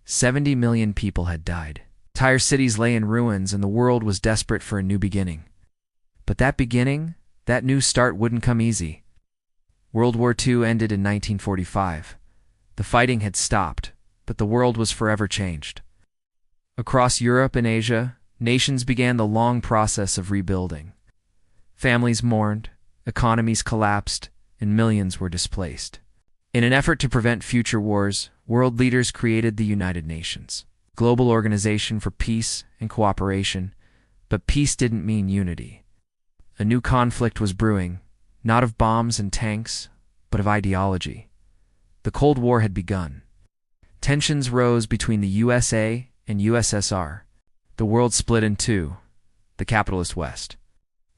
70 million people had died. Entire cities lay in ruins, and the world was desperate for a new beginning. But that beginning, that new start, wouldn't come easy. World War II ended in 1945. The fighting had stopped, but the world was forever changed. Across Europe and Asia, nations began the long process of rebuilding. Families mourned, economies collapsed, and millions were displaced. In an effort to prevent future wars, world leaders created the United Nations, a global organization for peace and cooperation. But peace didn't mean unity. A new conflict was brewing, not of bombs and tanks, but of ideology. The Cold War had begun. Tensions rose between the USA and USSR. The world split in two: the capitalist West,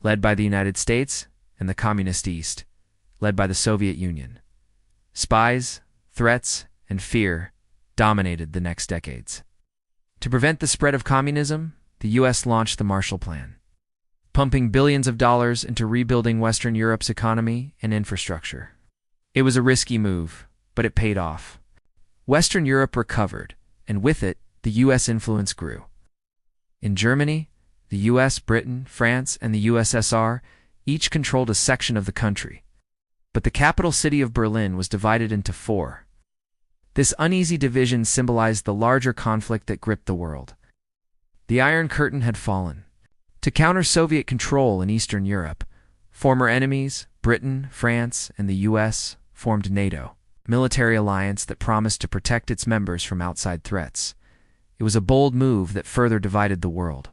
led by the United States, and the communist East, led by the Soviet Union. Spies, threats, and fear dominated the next decades. To prevent the spread of communism, the U.S. launched the Marshall Plan, pumping billions of dollars into rebuilding Western Europe's economy and infrastructure. It was a risky move, but it paid off. Western Europe recovered, and with it, the U.S. influence grew. In Germany, the U.S., Britain, France, and the USSR each controlled a section of the country. But the capital city of Berlin was divided into four. This uneasy division symbolized the larger conflict that gripped the world. The Iron Curtain had fallen. To counter Soviet control in Eastern Europe, former enemies, Britain, France, and the U.S., formed NATO, a military alliance that promised to protect its members from outside threats. It was a bold move that further divided the world.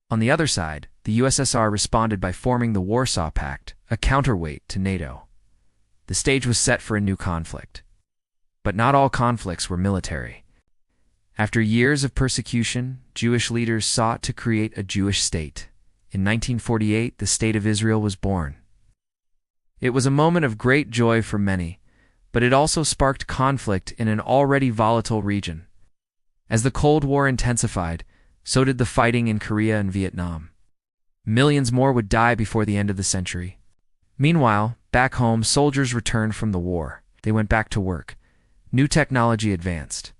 On the other side, the USSR responded by forming the Warsaw Pact, a counterweight to NATO. The stage was set for a new conflict. But not all conflicts were military. After years of persecution, Jewish leaders sought to create a Jewish state. In 1948, the State of Israel was born. It was a moment of great joy for many, but it also sparked conflict in an already volatile region. As the Cold War intensified, so did the fighting in Korea and Vietnam. Millions more would die before the end of the century. Meanwhile, back home, soldiers returned from the war. They went back to work. New technology advanced.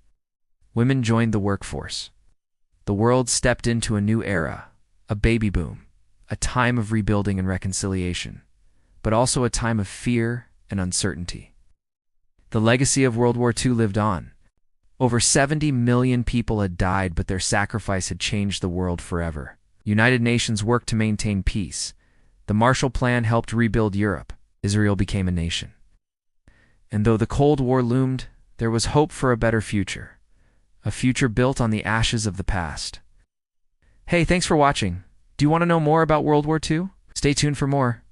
Women joined the workforce. The world stepped into a new era, a baby boom, a time of rebuilding and reconciliation, but also a time of fear and uncertainty. The legacy of World War II lived on. Over 70 million people had died, but their sacrifice had changed the world forever. United Nations worked to maintain peace. The Marshall Plan helped rebuild Europe. Israel became a nation. And though the Cold War loomed, there was hope for a better future. A future built on the ashes of the past. Hey, thanks for watching. Do you want to know more about World War II? Stay tuned for more.